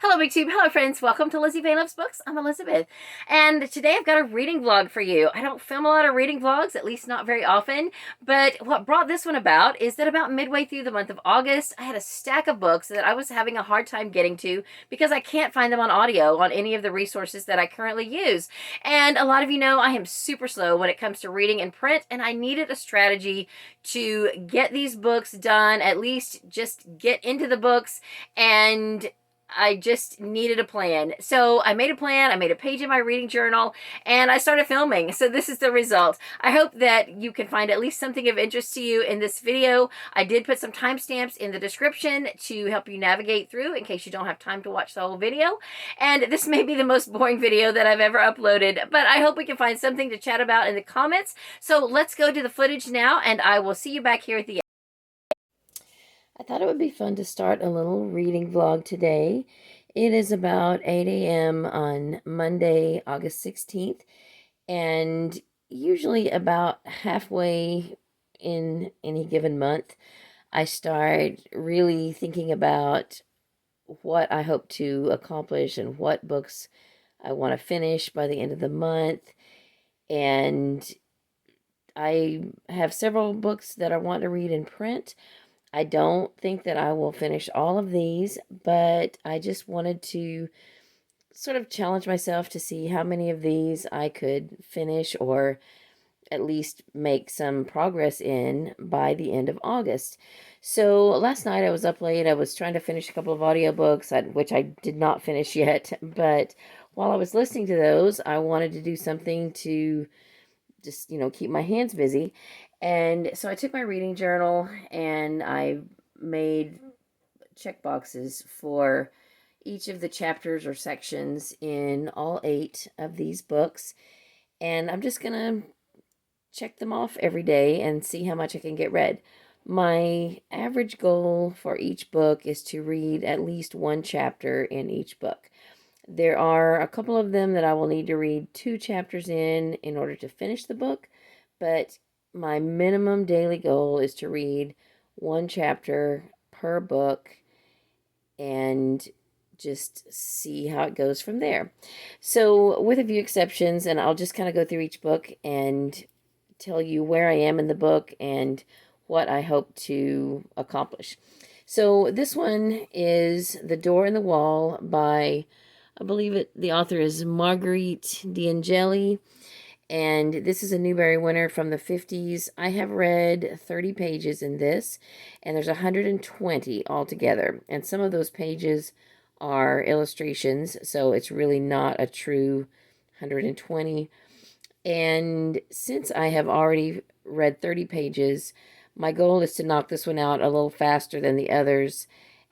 Hello, BigTube. Hello, friends. Welcome to Lizzie Faye Loves Books. I'm Elizabeth, and today I've got a reading vlog for you. I don't film a lot of reading vlogs, at least not very often, but what brought this one about is that about midway through the month of August, I had a stack of books that I was having a hard time getting to because I can't find them on audio on any of the resources that I currently use. And a lot of you know I am super slow when it comes to reading in print, and I needed a strategy to get these books done, at least just get into the books, and I just needed a plan. So I made a plan, I made a page in my reading journal, and I started filming. So this is the result. I hope that you can find at least something of interest to you in this video. I did put some timestamps in the description to help you navigate through in case you don't have time to watch the whole video. And this may be the most boring video that I've ever uploaded, but I hope we can find something to chat about in the comments. So let's go to the footage now, and I will see you back here at the end. I thought it would be fun to start a little reading vlog today. It is about 8 a.m. on Monday, August 16th, and usually about halfway in any given month, I start really thinking about what I hope to accomplish and what books I want to finish by the end of the month. And I have several books that I want to read in print. I don't think that I will finish all of these, but I just wanted to sort of challenge myself to see how many of these I could finish or at least make some progress in by the end of August. So last night I was up late. I was trying to finish a couple of audiobooks, which I did not finish yet, but while I was listening to those, I wanted to do something to just, keep my hands busy. And so I took my reading journal and I made check boxes for each of the chapters or sections in all 8 of these books. And I'm just going to check them off every day and see how much I can get read. My average goal for each book is to read at least 1 chapter in each book. There are a couple of them that I will need to read 2 chapters in order to finish the book, but my minimum daily goal is to read 1 chapter per book and just see how it goes from there. So with a few exceptions, and I'll just kind of go through each book and tell you where I am in the book and what I hope to accomplish. So this one is The Door in the Wall by, I believe the author is Marguerite Angeli, and this is a Newbery winner from the 50s. I have read 30 pages in this, and there's 120 altogether, and some of those pages are illustrations, so it's really not a true 120. And since I have already read 30 pages, my goal is to knock this one out a little faster than the others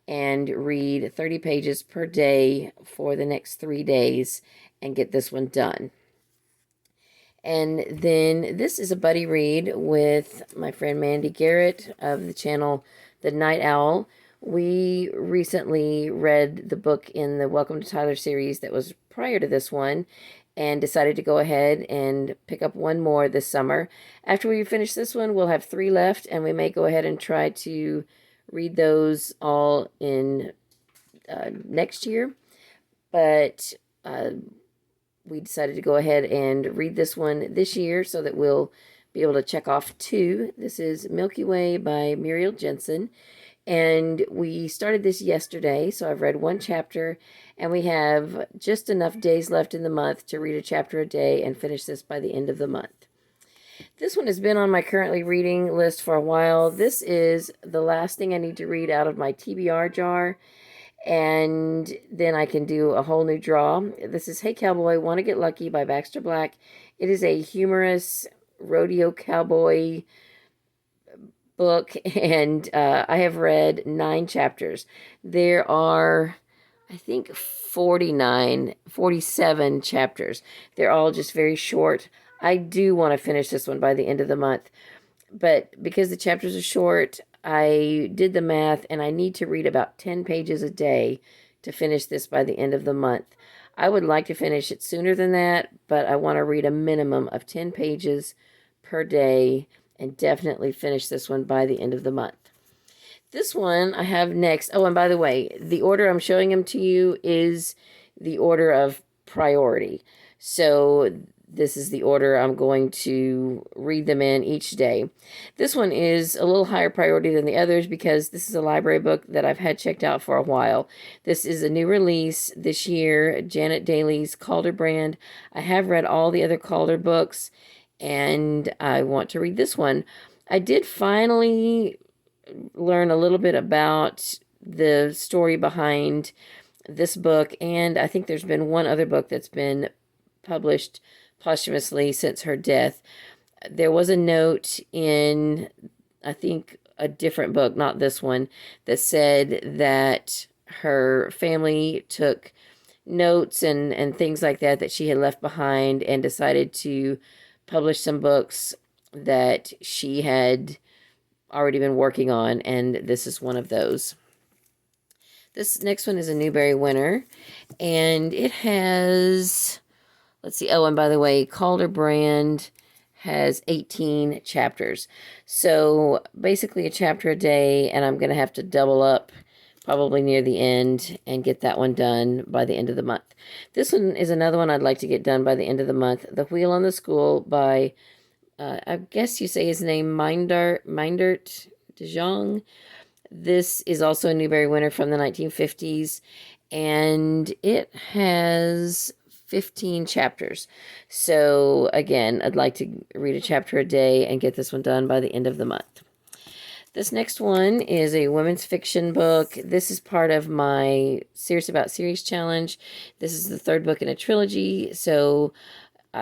and read 30 pages per day for the next 3 days and get this one done. And then this is a buddy read with my friend Mandy Garrett of the channel The Night Owl. We recently read the book in the Welcome to Tyler series that was prior to this one and decided to go ahead and pick up one more this summer. After we finish this one, we'll have 3 left, and we may go ahead and try to read those all in next year. But we decided to go ahead and read this one this year so that we'll be able to check off 2. This is Milky Way by Muriel Jensen. And we started this yesterday, so I've read 1 chapter, and we have just enough days left in the month to read a chapter a day and finish this by the end of the month. This one has been on my currently reading list for a while. This is the last thing I need to read out of my TBR jar, and then I can do a whole new draw. This is Hey Cowboy, Wanna Get Lucky by Baxter Black. It is a humorous rodeo cowboy book, and I have read 9 chapters. There are, I think, 47 chapters. They're all just very short. I do want to finish this one by the end of the month, but because the chapters are short, I did the math, and I need to read about 10 pages a day to finish this by the end of the month. I would like to finish it sooner than that, but I want to read a minimum of 10 pages per day and definitely finish this one by the end of the month. This one I have next. Oh, and by the way, the order I'm showing them to you is the order of priority. So this is the order I'm going to read them in each day. This one is a little higher priority than the others because this is a library book that I've had checked out for a while. This is a new release this year, Janet Dailey's Calder brand. I have read all the other Calder books, and I want to read this one. I did finally learn a little bit about the story behind this book, and I think there's been one other book that's been published posthumously since her death. There was a note in, I think, a different book, not this one, that said that her family took notes and things like that she had left behind and decided to publish some books that she had already been working on, and this is one of those. This next one is a Newbery winner, and it has, let's see, oh, and by the way, Calder brand has 18 chapters. So basically a chapter a day, and I'm going to have to double up probably near the end and get that one done by the end of the month. This one is another one I'd like to get done by the end of the month. The Wheel on the School by, I guess you say his name, Meindert, DeJong. This is also a Newbery winner from the 1950s, and it has 15 chapters. So again, I'd like to read a chapter a day and get this one done by the end of the month. This next one is a women's fiction book. This is part of my Serious About Series challenge. This is the third book in a trilogy, so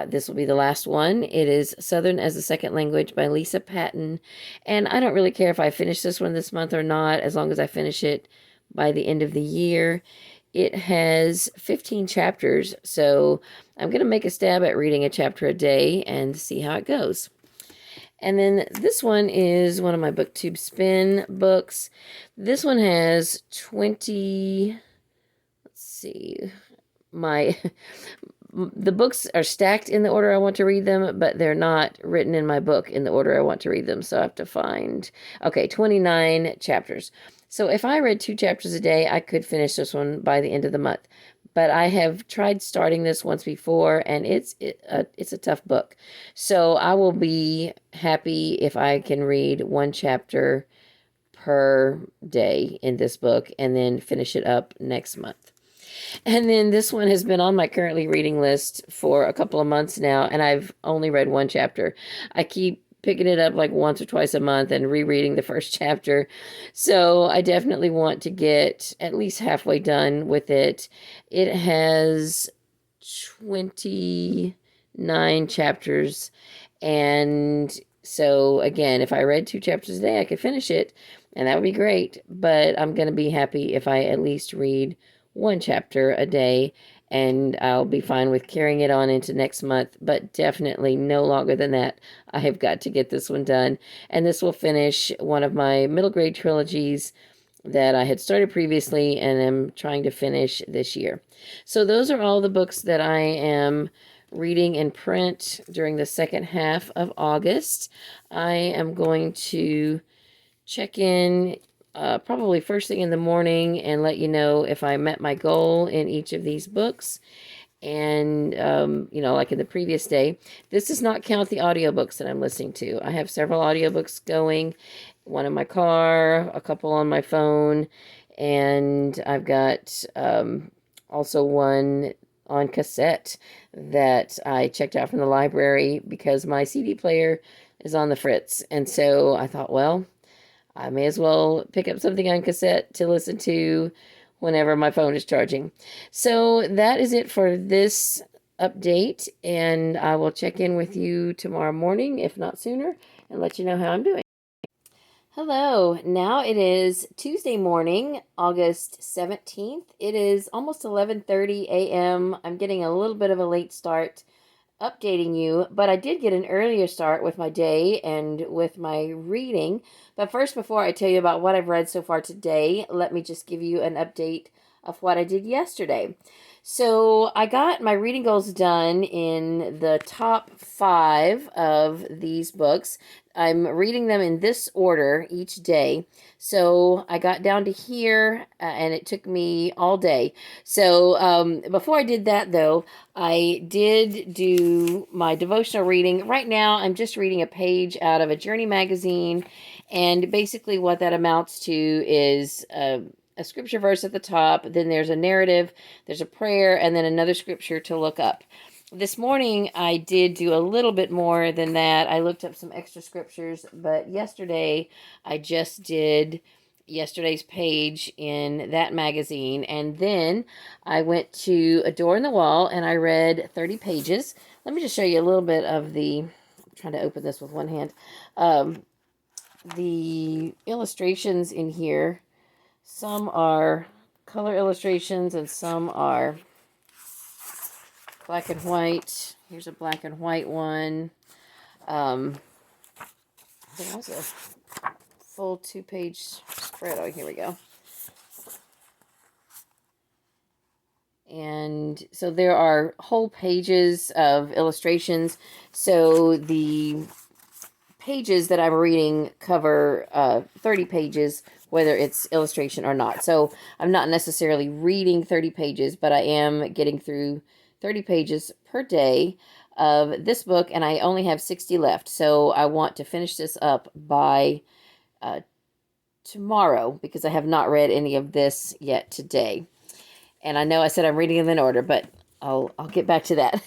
this will be the last one. It is Southern as a Second Language by Lisa Patton. And I don't really care if I finish this one this month or not, as long as I finish it by the end of the year. It has 15 chapters, so I'm going to make a stab at reading a chapter a day and see how it goes. And then this one is one of my BookTube Spin books. This one has 20, let's see, the books are stacked in the order I want to read them, but they're not written in my book in the order I want to read them. So I have to find, okay, 29 chapters. So if I read 2 chapters a day, I could finish this one by the end of the month. But I have tried starting this once before, and it's a tough book. So I will be happy if I can read 1 chapter per day in this book and then finish it up next month. And then this one has been on my currently reading list for a couple of months now, and I've only read 1 chapter. I keep picking it up like once or twice a month and rereading the first chapter. So I definitely want to get at least halfway done with it. It has 29 chapters. And so again, if I read 2 chapters a day, I could finish it, and that would be great. But I'm going to be happy if I at least read 1 chapter a day, and I'll be fine with carrying it on into next month, but definitely no longer than that. I have got to get this one done, and this will finish one of my middle grade trilogies that I had started previously and am trying to finish this year. So those are all the books that I am reading in print during the second half of August. I am going to check in probably first thing in the morning and let you know if I met my goal in each of these books. And, like in the previous day, this does not count the audiobooks that I'm listening to. I have several audiobooks going, one in my car, a couple on my phone, and I've got also one on cassette that I checked out from the library because my CD player is on the fritz. And so I thought, well, I may as well pick up something on cassette to listen to whenever my phone is charging. So that is it for this update, and I will check in with you tomorrow morning, if not sooner, and let you know how I'm doing. Hello, now it is Tuesday morning, August 17th. It is almost 11:30 a.m. I'm getting a little bit of a late start updating you, but I did get an earlier start with my day and with my reading. But first, before I tell you about what I've read so far today, let me just give you an update of what I did yesterday. So I got my reading goals done in the top 5 of these books. I'm reading them in this order each day. So I got down to here, and it took me all day. So before I did that, though, I did do my devotional reading. Right now, I'm just reading a page out of a Journey magazine, and basically what that amounts to is a scripture verse at the top, then there's a narrative, there's a prayer, and then another scripture to look up. This morning, I did do a little bit more than that. I looked up some extra scriptures, but yesterday, I just did yesterday's page in that magazine, and then I went to A Door in the Wall, and I read 30 pages. Let me just show you a little bit of I'm trying to open this with one hand. The illustrations in here, some are color illustrations, and some are black and white. Here's a black and white one. There was a full 2-page spread. Oh, here we go. And so there are whole pages of illustrations. So the pages that I'm reading cover 30 pages, whether it's illustration or not. So I'm not necessarily reading 30 pages, but I am getting through 30 pages per day of this book, and I only have 60 left. So I want to finish this up by tomorrow, because I have not read any of this yet today. And I know I said I'm reading them in order, but I'll get back to that.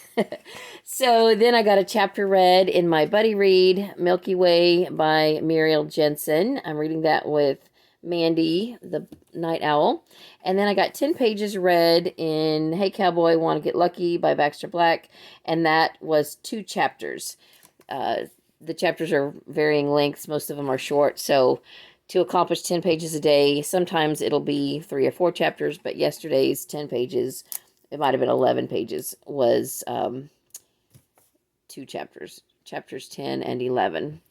So then I got a chapter read in my buddy read, Milky Way by Muriel Jensen. I'm reading that with Mandy, the night owl. And then I got 10 pages read in Hey Cowboy, Want to Get Lucky by Baxter Black. And that was 2 chapters. The chapters are varying lengths. Most of them are short. So to accomplish 10 pages a day, sometimes it'll be 3 or 4 chapters. But yesterday's 10 pages, it might have been 11 pages, was 2 chapters. Chapters 10 and 11.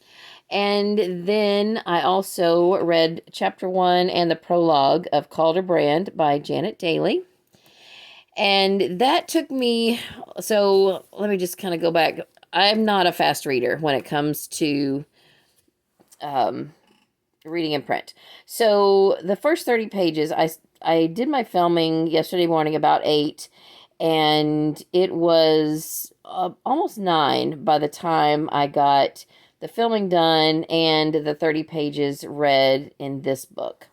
And then I also read chapter 1 and the prologue of Calder Brand by Janet Dailey. And that took me, so let me just kind of go back. I'm not a fast reader when it comes to reading in print. So the first 30 pages, I did my filming yesterday morning about 8, and it was almost 9 by the time I got the filming done and the 30 pages read in this book.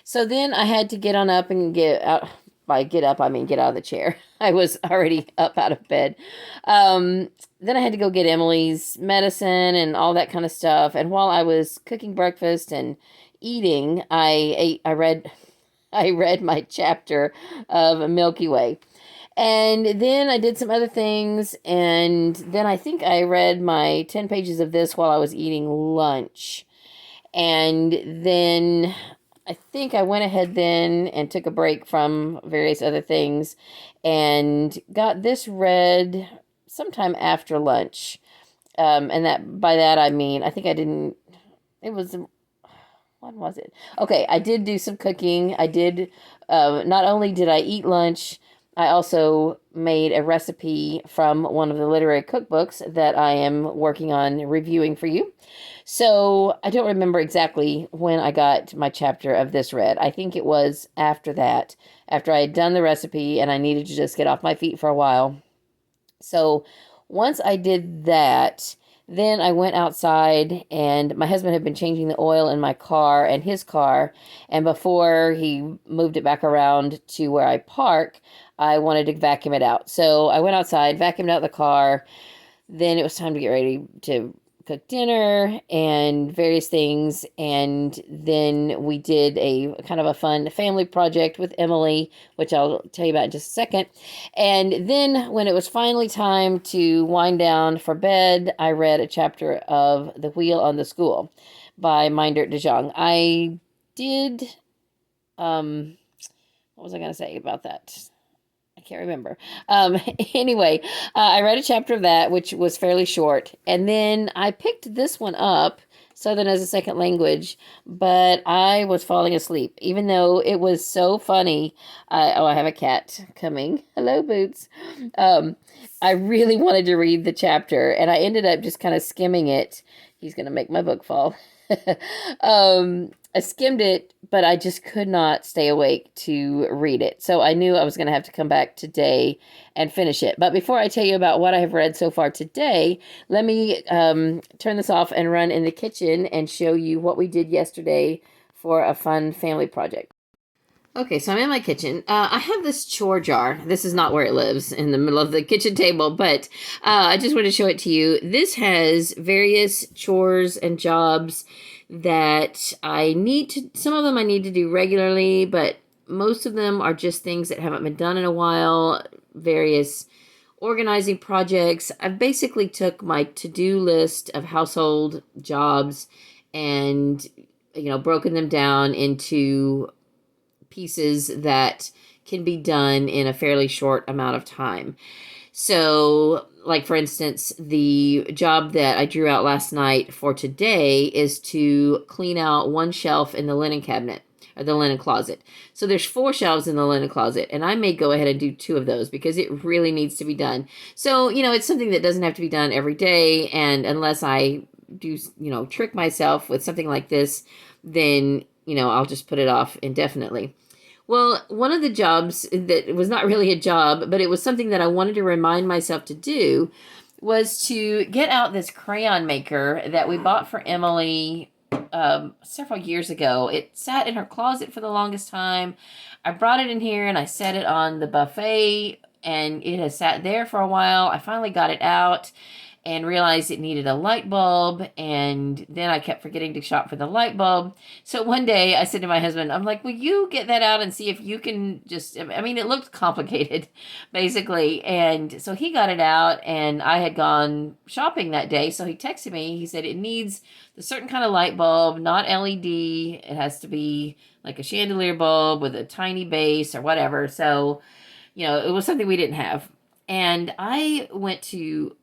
So then I had to get on up and get out. By get up, I mean get out of the chair. I was already up out of bed. Then I had to go get Emily's medicine and all that kind of stuff. And while I was cooking breakfast and eating, I read my chapter of Milky Way. And then I did some other things, and then I think I read my 10 pages of this while I was eating lunch. And then I think I went ahead then and took a break from various other things and got this read sometime after lunch. And that by that I mean, I think I didn't, it was, when was it? Okay, I did do some cooking. I did, not only did I eat lunch, I also made a recipe from one of the literary cookbooks that I am working on reviewing for you. So I don't remember exactly when I got my chapter of this read. I think it was after that, after I had done the recipe and I needed to just get off my feet for a while. So once I did that, then I went outside, and my husband had been changing the oil in my car and his car. And before he moved it back around to where I park, I wanted to vacuum it out. So I went outside, vacuumed out the car. Then it was time to get ready to cook dinner and various things. And then we did a kind of a fun family project with Emily, which I'll tell you about in just a second. And then when it was finally time to wind down for bed, I read a chapter of The Wheel on the School by Meindert DeJong. I did, what was I going to say about that? I can't remember. Anyway, I read a chapter of that, which was fairly short. And then I picked this one up Southern as a second language, but I was falling asleep, even though it was so funny. I have a cat coming. Hello, Boots. Um, I really wanted to read the chapter, and I ended up just kind of skimming it. He's going to make my book fall. I skimmed it, but I just could not stay awake to read it. So I knew I was going to have to come back today and finish it. But before I tell you about what I have read so far today, let me turn this off and run in the kitchen and show you what we did yesterday for a fun family project. Okay, so I'm in my kitchen. I have this chore jar. This is not where it lives, in the middle of the kitchen table, but I just want to show it to you. This has various chores and jobs that I need to, some of them I need to do regularly, but most of them are just things that haven't been done in a while, various organizing projects. I've basically took my to-do list of household jobs and, broken them down into pieces that can be done in a fairly short amount of time. So, like, for instance, the job that I drew out last night for today is to clean out one shelf in the linen cabinet, or the linen closet. So there's 4 shelves in the linen closet, and I may go ahead and do 2 of those because it really needs to be done. So, it's something that doesn't have to be done every day, and unless I do, trick myself with something like this, then, I'll just put it off indefinitely. Well, one of the jobs that was not really a job, but it was something that I wanted to remind myself to do, was to get out this Crayon Maker that we bought for Emily several years ago. It sat in her closet for the longest time. I brought it in here and I set it on the buffet, and it has sat there for a while. I finally got it out and realized it needed a light bulb, and then I kept forgetting to shop for the light bulb. So one day I said to my husband, I'm like, will you get that out and see if you can just, I mean, it looked complicated, basically. And so he got it out, and I had gone shopping that day, so he texted me. He said it needs a certain kind of light bulb, not LED. It has to be like a chandelier bulb with a tiny base or whatever. So, it was something we didn't have. And I went to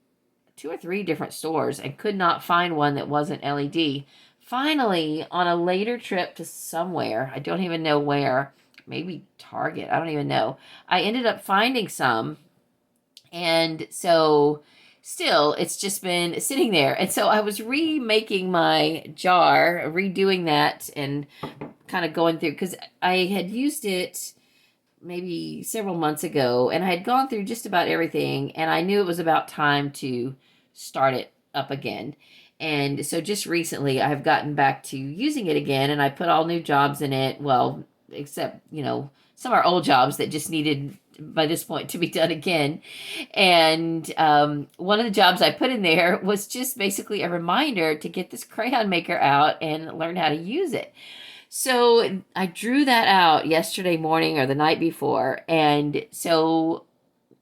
2 or 3 different stores and could not find one that wasn't LED. Finally, on a later trip to somewhere, I don't even know where, maybe Target, I don't even know, I ended up finding some. And so still, it's just been sitting there. And so I was remaking my jar, redoing that, and kind of going through, because I had used it maybe several months ago, and I had gone through just about everything, and I knew it was about time to start it up again. And so just recently I've gotten back to using it again, and I put all new jobs in it. Well, except, some are old jobs that just needed by this point to be done again. And one of the jobs I put in there was just basically a reminder to get this Crayon Maker out and learn how to use it. So I drew that out yesterday morning or the night before. And so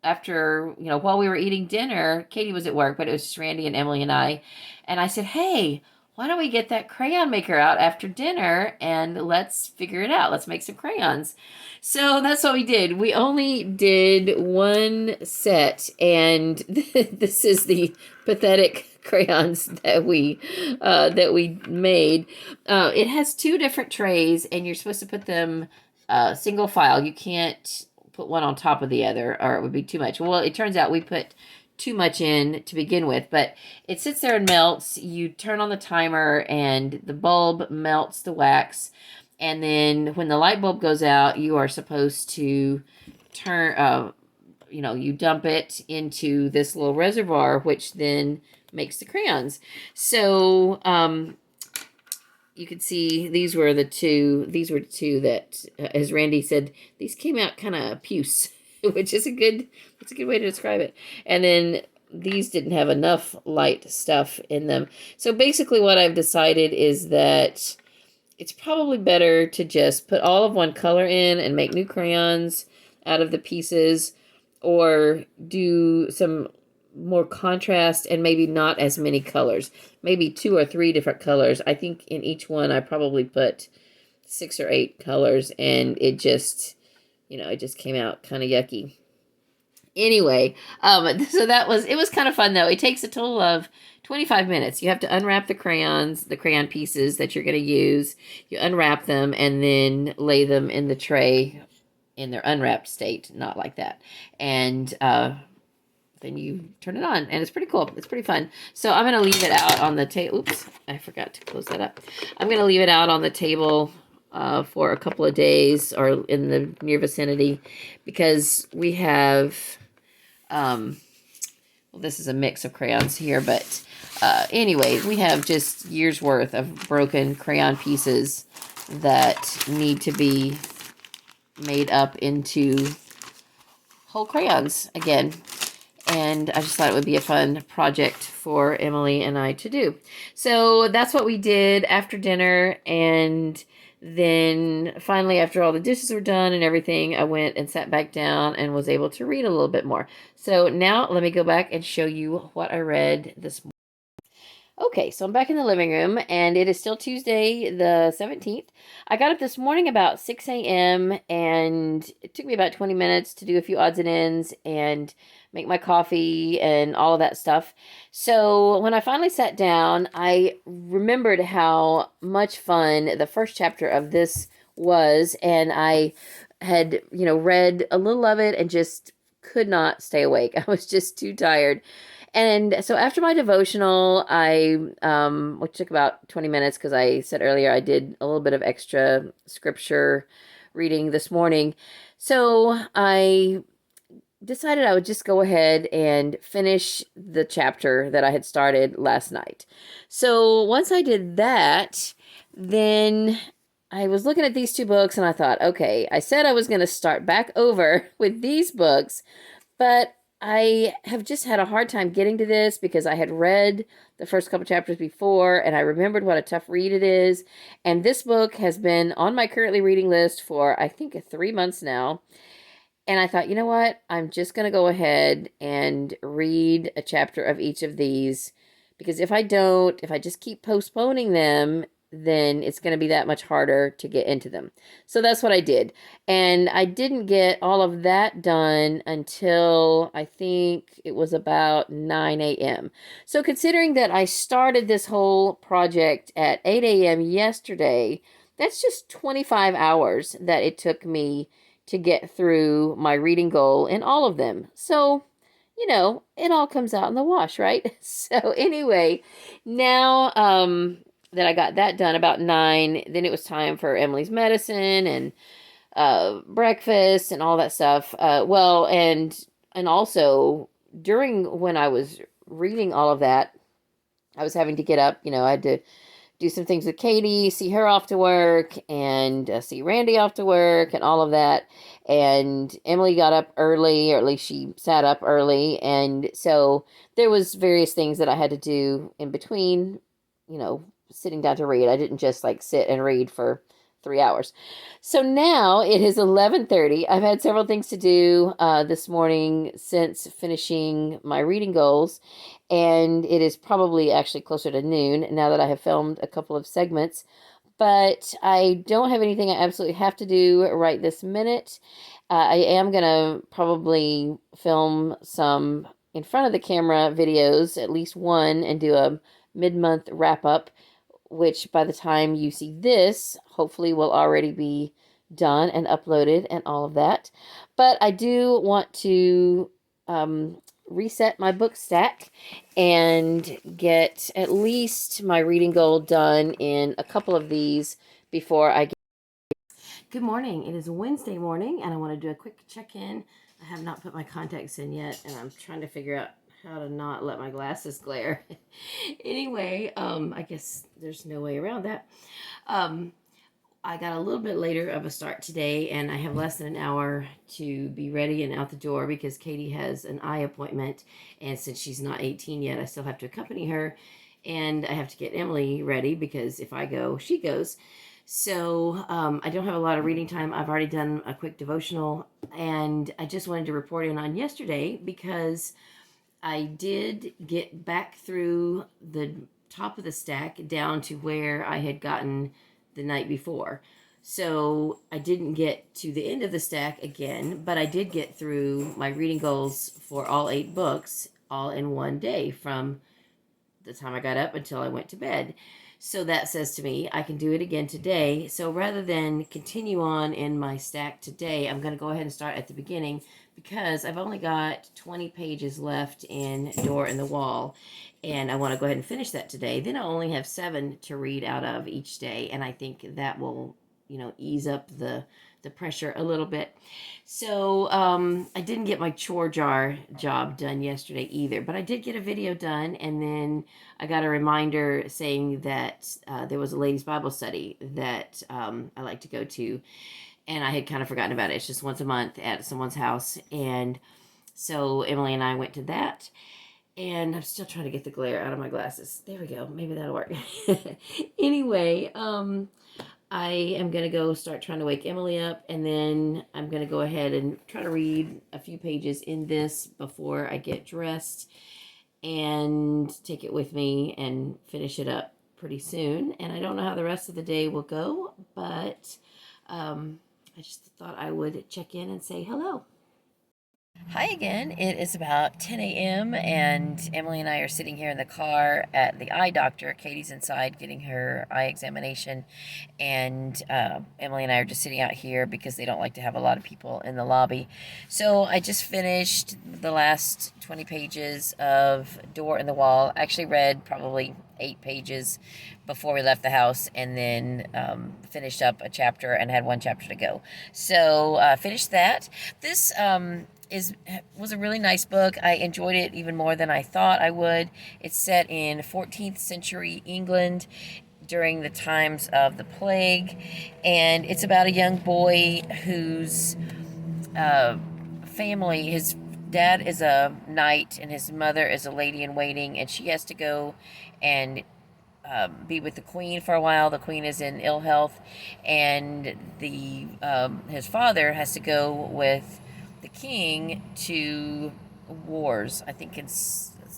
after, while we were eating dinner, Katie was at work, but it was just Randy and Emily and I. And I said, hey, why don't we get that Crayon Maker out after dinner and let's figure it out. Let's make some crayons. So that's what we did. We only did one set, and this is the pathetic crayons that we made. It has 2 different trays, and you're supposed to put them single file. You can't put one on top of the other, or it would be too much. Well, it turns out we put too much in to begin with, but it sits there and melts. You turn on the timer, and the bulb melts the wax. And then when the light bulb goes out, you are supposed to turn, you dump it into this little reservoir, which then makes the crayons. So you can see these were the two that, as Randy said, these came out kind of puce, which is a good way to describe it. And then these didn't have enough light stuff in them. So basically what I've decided is that it's probably better to just put all of one color in and make new crayons out of the pieces, or do some more contrast and maybe not as many colors, maybe 2 or 3 different colors. I think in each one I probably put 6 or 8 colors, and it just came out kind of yucky. Anyway, so it was kind of fun though. It takes a total of 25 minutes. You have to unwrap the crayons, the crayon pieces that you're going to use. You unwrap them and then lay them in the tray in their unwrapped state, not like that. And then you turn it on, and it's pretty cool. It's pretty fun. So I'm going to leave it out on the table. Oops, I forgot to close that up. I'm going to leave it out on the table for a couple of days or in the near vicinity because we have, well, this is a mix of crayons here, but anyway, we have just years worth of broken crayon pieces that need to be made up into whole crayons again. And I just thought it would be a fun project for Emily and I to do. So that's what we did after dinner. And then finally, after all the dishes were done and everything, I went and sat back down and was able to read a little bit more. So now let me go back and show you what I read this morning. Okay, so I'm back in the living room, and it is still Tuesday the 17th. I got up this morning about 6 a.m., and it took me about 20 minutes to do a few odds and ends and make my coffee and all of that stuff. So when I finally sat down, I remembered how much fun the first chapter of this was, and I had, read a little of it and just could not stay awake. I was just too tired. And so after my devotional, which took about 20 minutes because I said earlier I did a little bit of extra scripture reading this morning. So I decided I would just go ahead and finish the chapter that I had started last night. So once I did that, then I was looking at these two books and I thought, okay, I said I was going to start back over with these books, but I have just had a hard time getting to this because I had read the first couple chapters before and I remembered what a tough read it is. And this book has been on my currently reading list for, I think, 3 months now. And I thought, you know what? I'm just going to go ahead and read a chapter of each of these because if I just keep postponing them, then it's going to be that much harder to get into them. So that's what I did. And I didn't get all of that done until I think it was about 9 a.m. So considering that I started this whole project at 8 a.m. yesterday, that's just 25 hours that it took me to get through my reading goal in all of them. So, it all comes out in the wash, right? So anyway, now, that I got that done about 9, then it was time for Emily's medicine and breakfast and all that stuff. And also during when I was reading all of that, I was having to get up. I had to do some things with Katie, see her off to work, and see Randy off to work, and all of that. And Emily got up early, or at least she sat up early, and so there was various things that I had to do in between, sitting down to read. I didn't just sit and read for 3 hours. So now it is 11:30. I've had several things to do this morning since finishing my reading goals, and it is probably actually closer to noon now that I have filmed a couple of segments. But I don't have anything I absolutely have to do right this minute. I am going to probably film some in front of the camera videos, at least one, and do a mid-month wrap-up, which by the time you see this, hopefully will already be done and uploaded and all of that. But I do want to reset my book stack and get at least my reading goal done in a couple of these before I get. Good morning. It is Wednesday morning, and I want to do a quick check-in. I have not put my contacts in yet, and I'm trying to figure out how to not let my glasses glare. Anyway, I guess there's no way around that. I got a little bit later of a start today, and I have less than an hour to be ready and out the door because Katie has an eye appointment, and since she's not 18 yet, I still have to accompany her, and I have to get Emily ready because if I go, she goes. So I don't have a lot of reading time. I've already done a quick devotional, and I just wanted to report in on yesterday because I did get back through the top of the stack down to where I had gotten the night before. So I didn't get to the end of the stack again, but I did get through my reading goals for all 8 books all in one day from the time I got up until I went to bed. So that says to me I can do it again today. So rather than continue on in my stack today, I'm going to go ahead and start at the beginning because I've only got 20 pages left in Door in the Wall, and I want to go ahead and finish that today. Then I only have 7 to read out of each day, and I think that will, ease up the pressure a little bit. So I didn't get my chore jar job done yesterday either, but I did get a video done, and then I got a reminder saying that there was a ladies' Bible study that I like to go to, and I had kind of forgotten about it. It's just once a month at someone's house, and so Emily and I went to that. And I'm still trying to get the glare out of my glasses. There we go. Maybe that'll work. Anyway, I am going to go start trying to wake Emily up, and then I'm going to go ahead and try to read a few pages in this before I get dressed and take it with me and finish it up pretty soon. And I don't know how the rest of the day will go, but I just thought I would check in and say hello. Hi again. It is about 10 a.m. and Emily and I are sitting here in the car at the eye doctor. Katie's inside getting her eye examination, and Emily and I are just sitting out here because they don't like to have a lot of people in the lobby. So I just finished the last 20 pages of Door in the Wall. I actually read probably 8 pages before we left the house, and then finished up a chapter and had 1 chapter to go. So finished that. This was a really nice book. I enjoyed it even more than I thought I would. It's set in 14th century England during the times of the plague, and it's about a young boy whose family, his dad is a knight and his mother is a lady in waiting, and she has to go and be with the queen for a while. The queen is in ill health, and his father has to go with the king to wars. I think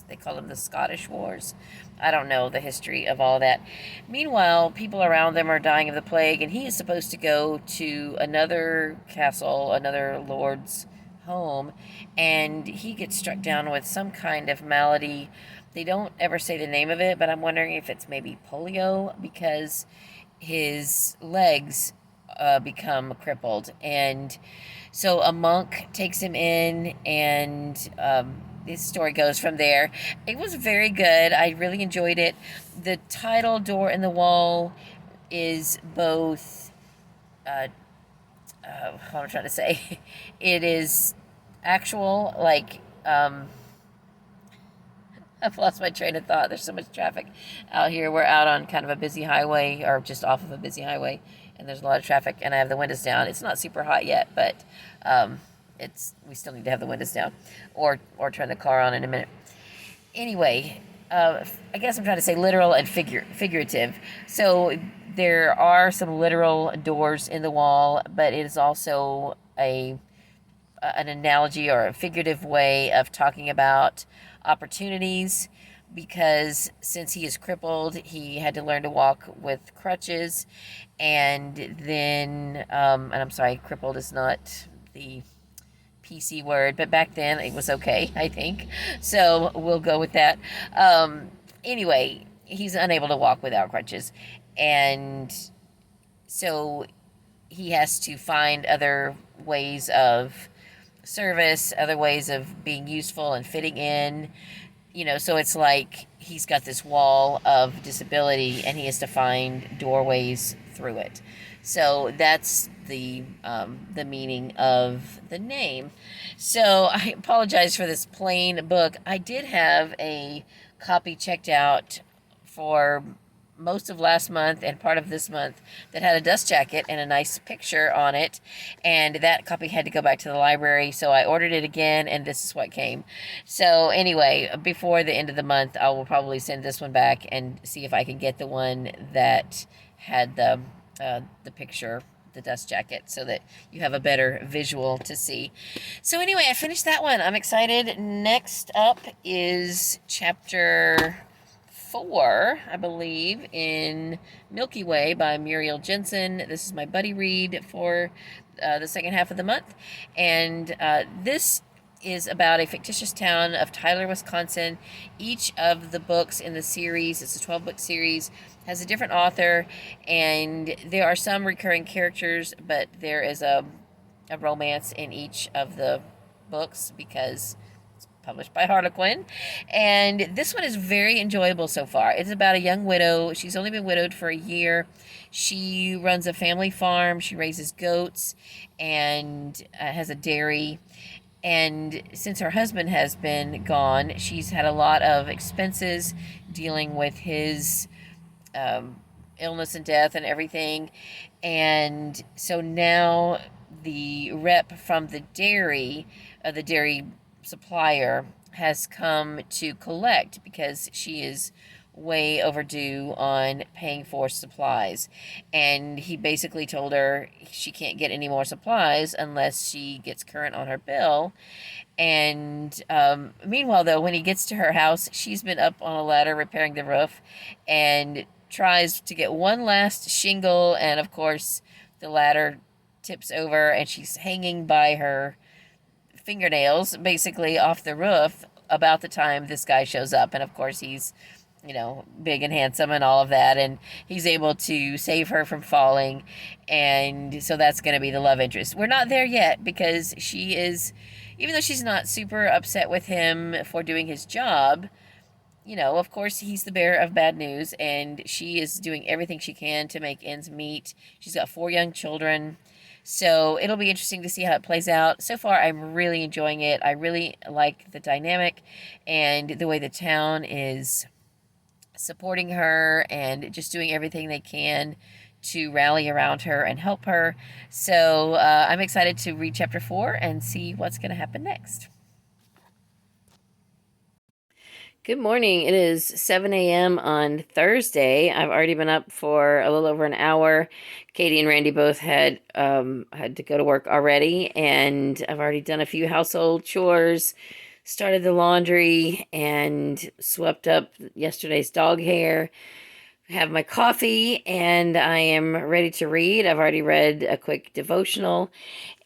they call them the Scottish Wars. I don't know the history of all that. Meanwhile, people around them are dying of the plague, and he is supposed to go to another castle, another lord's home, and he gets struck down with some kind of malady. They don't ever say the name of it, but I'm wondering if it's maybe polio, because his legs become crippled, and so a monk takes him in, and this story goes from there. It was very good. I really enjoyed it. The title, Door in the Wall, is both, what I'm trying to say, it is actual, like, I've lost my train of thought. There's so much traffic out here. We're out on kind of a busy highway, or just off of a busy highway, and there's a lot of traffic, and I have the windows down. It's not super hot yet, but we still need to have the windows down, or turn the car on in a minute. Anyway, I guess I'm trying to say literal and figurative. So there are some literal doors in the wall, but it is also an analogy or a figurative way of talking about opportunities, because since he is crippled, he had to learn to walk with crutches, and then and I'm sorry, crippled is not the PC word, but back then it was okay, I think, so we'll go with that. Anyway, he's unable to walk without crutches, and so he has to find other ways of service, other ways of being useful and fitting in, so it's like he's got this wall of disability, and he has to find doorways through it. So that's the meaning of the name. So I apologize for this plain book. I did have a copy checked out for most of last month and part of this month that had a dust jacket and a nice picture on it, and that copy had to go back to the library, so I ordered it again, and this is what came. So anyway, before the end of the month, I will probably send this one back and see if I can get the one that had the picture, the dust jacket, so that you have a better visual to see. So anyway, I finished that one. I'm excited. Next up is chapter 4, I believe, in Milky Way by Muriel Jensen. This is my buddy read for the second half of the month. And this is about a fictitious town of Tyler, Wisconsin. Each of the books in the series, it's a 12-book series, has a different author, and there are some recurring characters, but there is a romance in each of the books because it's published by Harlequin. And this one is very enjoyable so far. It's about a young widow. She's only been widowed for a year. She runs a family farm. She raises goats and has a dairy. And since her husband has been gone, she's had a lot of expenses dealing with his illness and death and everything. And so now the rep from the dairy supplier, has come to collect because she is way overdue on paying for supplies. And he basically told her she can't get any more supplies unless she gets current on her bill. And meanwhile, though, when he gets to her house, she's been up on a ladder repairing the roof and tries to get one last shingle. And of course, the ladder tips over and she's hanging by her fingernails basically off the roof about the time this guy shows up. And of course, he's, you know, big and handsome and all of that, and he's able to save her from falling. And so that's going to be the love interest. We're not there yet because she is, even though she's not super upset with him for doing his job, you know, of course he's the bearer of bad news, and she is doing everything she can to make ends meet. She's got 4 young children. So it'll be interesting to see how it plays out. So far, I'm really enjoying it. I really like the dynamic and the way the town is supporting her and just doing everything they can to rally around her and help her. So I'm excited to read chapter 4 and see what's going to happen next. Good morning. It is 7 a.m. on Thursday. I've already been up for a little over an hour. Katie and Randy both had to go to work already, and I've already done a few household chores, started the laundry, and swept up yesterday's dog hair. I have my coffee, and I am ready to read. I've already read a quick devotional.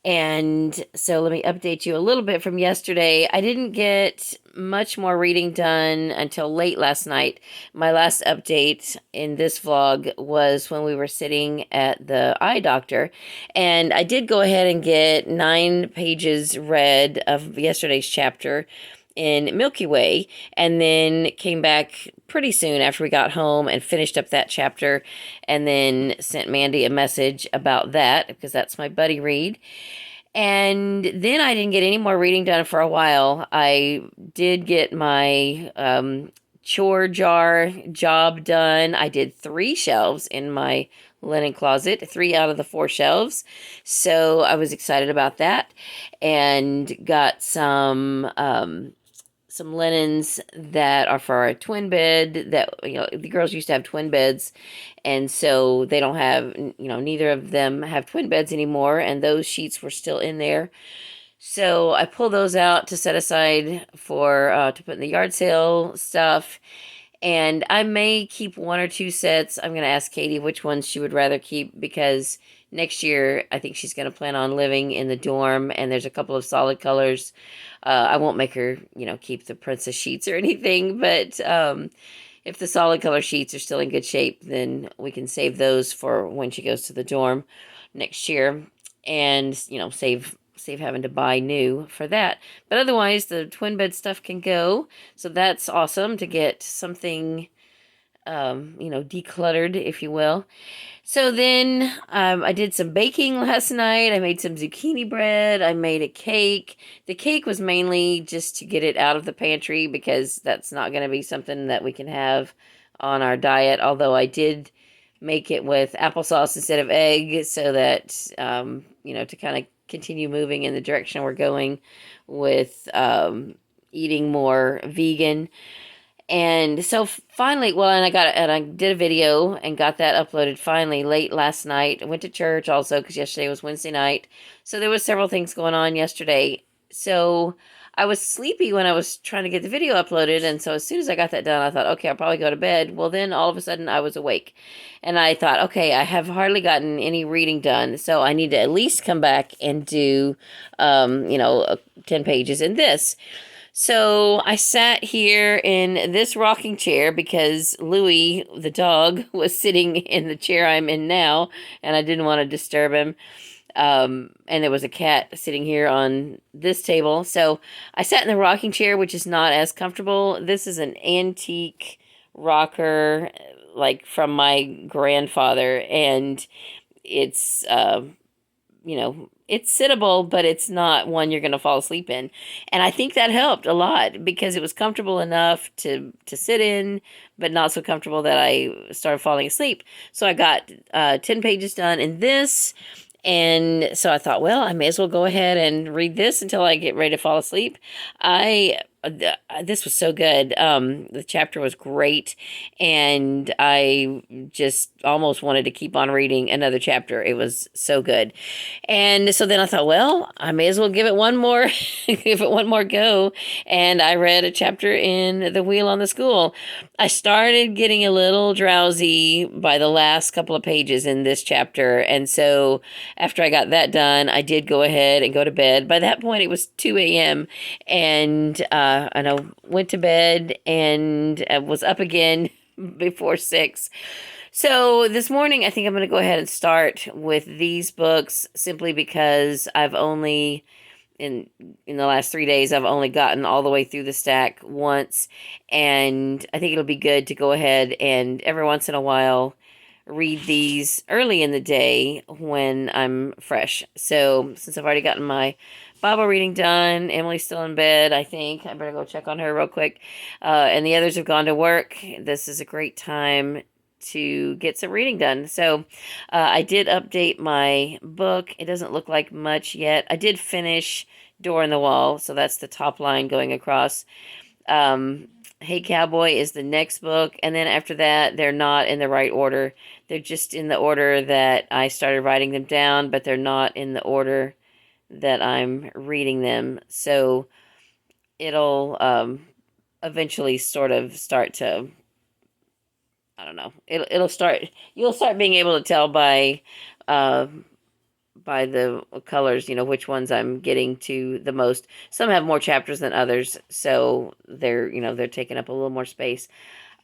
And so let me update you a little bit from yesterday. I didn't get much more reading done until late last night. My last update in this vlog was when we were sitting at the eye doctor. And I did go ahead and get 9 pages read of yesterday's chapter in Milky Way, and then came back pretty soon after we got home and finished up that chapter, and then sent Mandy a message about that because that's my buddy read. And then I didn't get any more reading done for a while. I did get my Chore Jar job done. I did 3 shelves in my linen closet, 3 out of the 4 shelves. So I was excited about that, and got some linens that are for our twin bed. That, you know, the girls used to have twin beds, and so they don't have, you know, neither of them have twin beds anymore, and those sheets were still in there. So I pulled those out to set aside for to put in the yard sale stuff. And I may keep 1 or 2 sets. I'm going to ask Katie which ones she would rather keep, because next year I think she's going to plan on living in the dorm, and there's a couple of solid colors. I won't make her, you know, keep the princess sheets or anything, but if the solid color sheets are still in good shape, then we can save those for when she goes to the dorm next year, and, you know, save having to buy new for that. But otherwise, the twin bed stuff can go. So that's awesome to get something, you know, decluttered, if you will. So then I did some baking last night. I made some zucchini bread. I made a cake. The cake was mainly just to get it out of the pantry, because that's not going to be something that we can have on our diet. Although I did make it with applesauce instead of egg, so that, you know, to kind of continue moving in the direction we're going with eating more vegan. And so finally, well, and I did a video and got that uploaded finally late last night. I went to church also, because yesterday was Wednesday night. So there was several things going on yesterday. So I was sleepy when I was trying to get the video uploaded, and so as soon as I got that done, I thought, okay, I'll probably go to bed. Well, then all of a sudden I was awake, and I thought, okay, I have hardly gotten any reading done, so I need to at least come back and do, 10 pages in this. So I sat here in this rocking chair because Louis, the dog, was sitting in the chair I'm in now, and I didn't want to disturb him. And there was a cat sitting here on this table. So I sat in the rocking chair, which is not as comfortable. This is an antique rocker, like from my grandfather, and it's, it's sittable, but it's not one you're going to fall asleep in. And I think that helped a lot because it was comfortable enough to sit in, but not so comfortable that I started falling asleep. So I got 10 pages done in this. And so I thought, well, I may as well go ahead and read this until I get ready to fall asleep. This was so good. The chapter was great, and I just almost wanted to keep on reading another chapter. It was so good. And so then I thought, well, I may as well give it one more, give it one more go. And I read a chapter in The Wheel on the School. I started getting a little drowsy by the last couple of pages in this chapter. And so after I got that done, I did go ahead and go to bed. By that point, it was 2 a.m. And I went to bed and was up again before 6. So this morning, I think I'm going to go ahead and start with these books simply because I've only, in the last 3 days, I've only gotten all the way through the stack once. And I think it'll be good to go ahead and every once in a while read these early in the day when I'm fresh. So since I've already gotten my Bible reading done, Emily's still in bed, I think. I better go check on her real quick. And the others have gone to work. This is a great time to get some reading done. So I did update my book. It doesn't look like much yet. I did finish Door in the Wall, so that's the top line going across. Hey Cowboy is the next book, and then after that, they're not in the right order. They're just in the order that I started writing them down, but they're not in the order that I'm reading them. So it'll eventually sort of start to, I don't know. You'll start being able to tell by the colors, which ones I'm getting to the most. Some have more chapters than others, so they're taking up a little more space.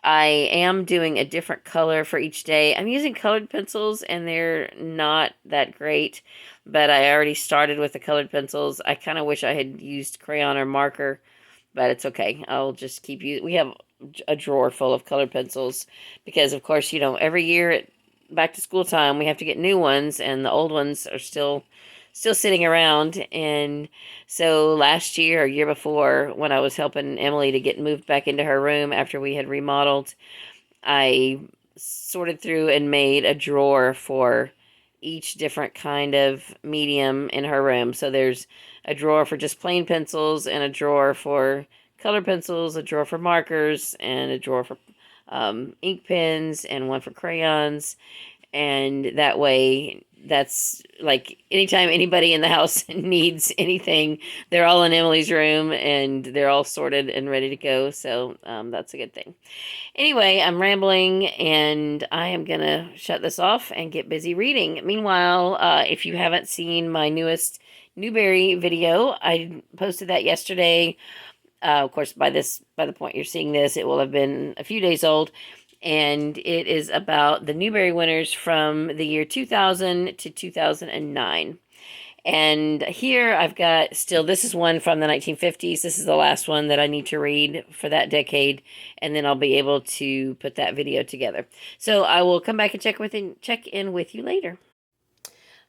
I am doing a different color for each day. I'm using colored pencils, and they're not that great, but I already started with the colored pencils. I kind of wish I had used crayon or marker, but it's okay. I'll just keep using. We have a drawer full of colored pencils because, of course, every year at back to school time, we have to get new ones, and the old ones are still sitting around. And so last year or year before, when I was helping Emily to get moved back into her room after we had remodeled, I sorted through and made a drawer for each different kind of medium in her room. So there's a drawer for just plain pencils, and a drawer for color pencils, a drawer for markers, and a drawer for ink pens, and one for crayons. And that way, that's like anytime anybody in the house needs anything, they're all in Emily's room, and they're all sorted and ready to go. So that's a good thing. Anyway, I'm rambling, and I am going to shut this off and get busy reading. Meanwhile, if you haven't seen my newest Newbery video, I posted that yesterday. Of course, by the point you're seeing this, it will have been a few days old. And it is about the Newbery winners from the year 2000 to 2009. And here I've got this is one from the 1950s. This is the last one that I need to read for that decade. And then I'll be able to put that video together. So I will come back and check in with you later.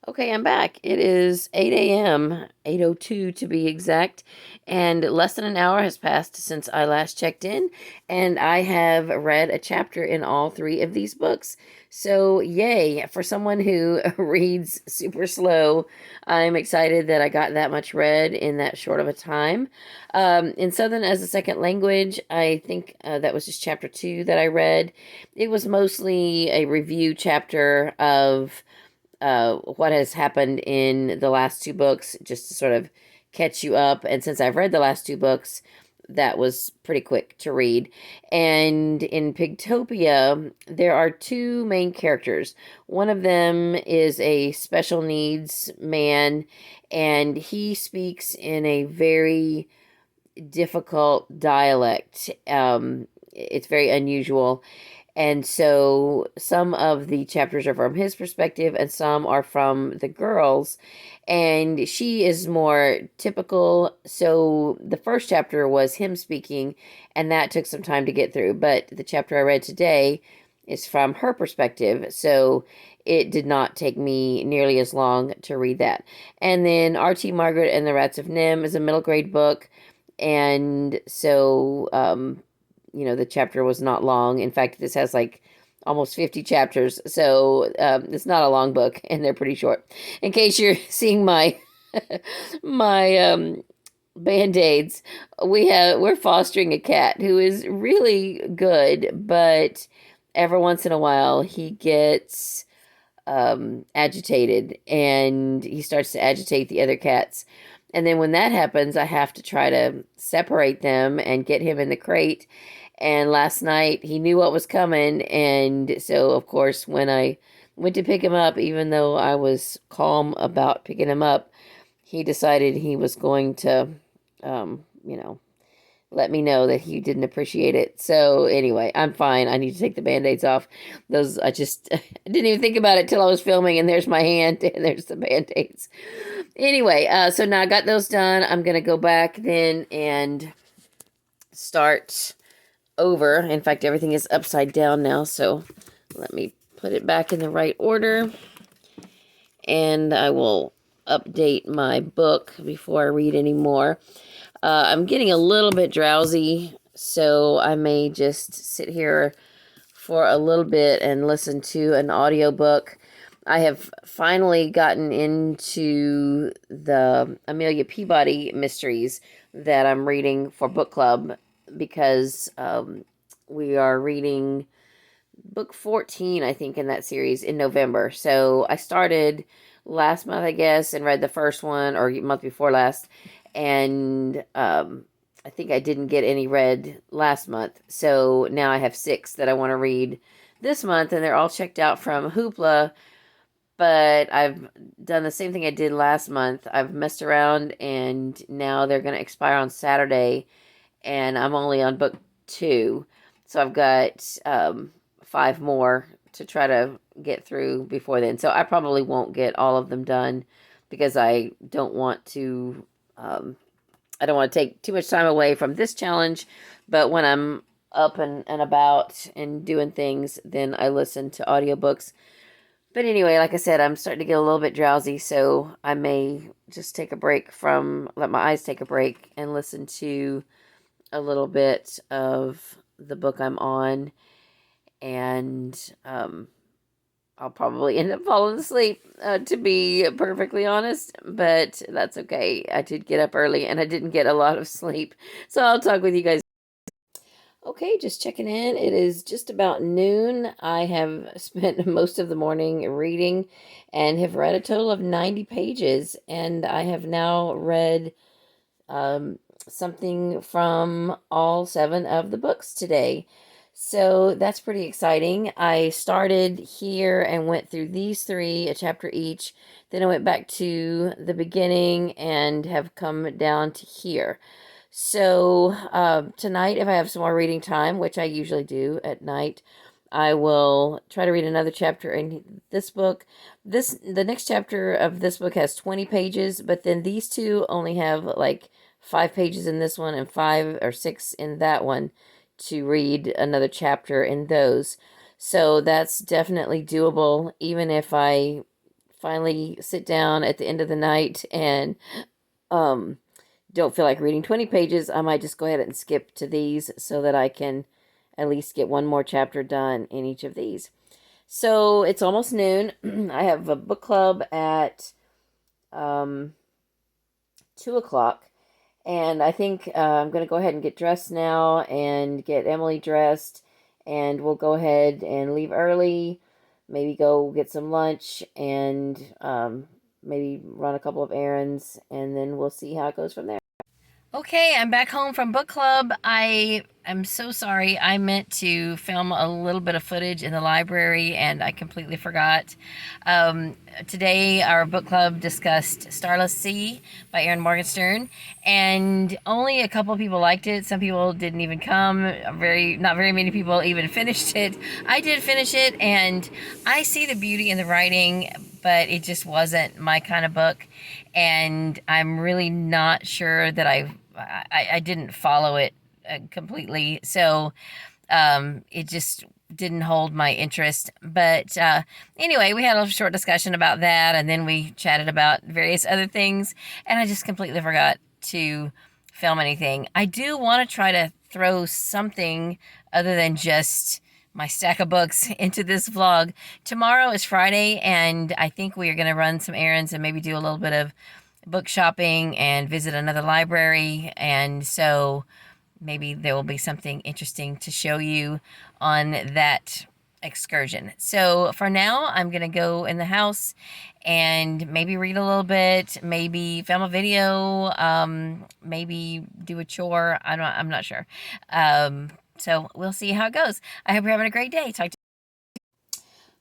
Okay, I'm back. It is 8 a.m., 8:02 to be exact, and less than an hour has passed since I last checked in, and I have read a chapter in all 3 of these books. So, yay. For someone who reads super slow, I'm excited that I got that much read in that short of a time. In Southern as a Second Language, I think that was just chapter 2 that I read. It was mostly a review chapter of what has happened in the last 2 books, just to sort of catch you up. And since I've read the last two books, that was pretty quick to read. And in Pigtopia, there are two main characters. One of them is a special needs man, and he speaks in a very difficult dialect. It's very unusual. And so some of the chapters are from his perspective and some are from the girls. And she is more typical. So the first chapter was him speaking, and that took some time to get through. But the chapter I read today is from her perspective. So it did not take me nearly as long to read that. And then R.T. Margaret and the Rats of NIMH is a middle grade book. And so, the chapter was not long. In fact, this has like almost 50 chapters. So it's not a long book, and they're pretty short. In case you're seeing my my band-aids, we're fostering a cat who is really good, but every once in a while he gets agitated, and he starts to agitate the other cats. And then when that happens, I have to try to separate them and get him in the crate. And last night he knew what was coming. And so, of course, when I went to pick him up, even though I was calm about picking him up, he decided he was going to, let me know that he didn't appreciate it. So anyway, I'm fine. I need to take the Band-Aids off. Those, I just I didn't even think about it till I was filming, and there's my hand and there's the Band-Aids. Anyway, so now I got those done. I'm going to go back then and start over. In fact, everything is upside down now, so let me put it back in the right order. And I will update my book before I read any more. I'm getting a little bit drowsy, so I may just sit here for a little bit and listen to an audiobook. I have finally gotten into the Amelia Peabody mysteries that I'm reading for book club, because we are reading book 14, I think, in that series in November. So I started last month, I guess, and read the first one, or month before last. And I think I didn't get any read last month. So now I have 6 that I want to read this month, and they're all checked out from Hoopla. But I've done the same thing I did last month. I've messed around, and now they're going to expire on Saturday, and I'm only on book 2. So I've got 5 more to try to get through before then. So I probably won't get all of them done, because I don't want to take too much time away from this challenge. But when I'm up and about and doing things, then I listen to audiobooks. But anyway, like I said, I'm starting to get a little bit drowsy, so I may just take a break let my eyes take a break and listen to a little bit of the book I'm on. And I'll probably end up falling asleep, to be perfectly honest, but that's okay. I did get up early, and I didn't get a lot of sleep, so I'll talk with you guys. Okay, just checking in. It is just about noon. I have spent most of the morning reading and have read a total of 90 pages, and I have now read something from all 7 of the books today. So that's pretty exciting. I started here and went through these 3, a chapter each. Then I went back to the beginning and have come down to here. So tonight, if I have some more reading time, which I usually do at night, I will try to read another chapter in this book. The next chapter of this book has 20 pages, but then these 2 only have like 5 pages in this one and 5 or 6 in that one to read another chapter in those. So that's definitely doable, even if I finally sit down at the end of the night and don't feel like reading 20 pages. I might just go ahead and skip to these so that I can at least get one more chapter done in each of these. So it's almost noon. I have a book club at 2 o'clock. And I think I'm going to go ahead and get dressed now and get Emily dressed. And we'll go ahead and leave early. Maybe go get some lunch and maybe run a couple of errands, and then we'll see how it goes from there. Okay, I'm back home from book club. I am so sorry. I meant to film a little bit of footage in the library and I completely forgot. Today, our book club discussed Starless Sea by Erin Morgenstern, and only a couple of people liked it. Some people didn't even come. Not very many people even finished it. I did finish it, and I see the beauty in the writing, but it just wasn't my kind of book, and I'm really not sure that I didn't follow it completely, so it just didn't hold my interest. But anyway, we had a short discussion about that, and then we chatted about various other things, and I just completely forgot to film anything. I do want to try to throw something other than just my stack of books into this vlog. Tomorrow is Friday, and I think we are going to run some errands and maybe do a little bit of book shopping and visit another library, and so maybe there will be something interesting to show you on that excursion. So for now, I'm gonna go in the house and maybe read a little bit, maybe film a video, maybe do a chore. I'm not sure. So we'll see how it goes. I hope you're having a great day.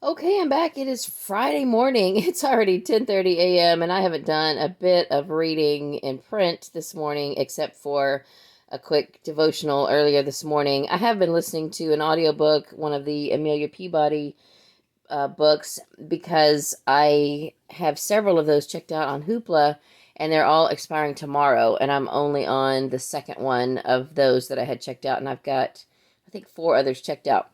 Okay, I'm back. It is Friday morning. It's already 10:30 a.m. and I haven't done a bit of reading in print this morning except for a quick devotional earlier this morning. I have been listening to an audiobook, one of the Amelia Peabody books, because I have several of those checked out on Hoopla, and they're all expiring tomorrow, and I'm only on the second one of those that I had checked out, and I've got, I think, 4 others checked out.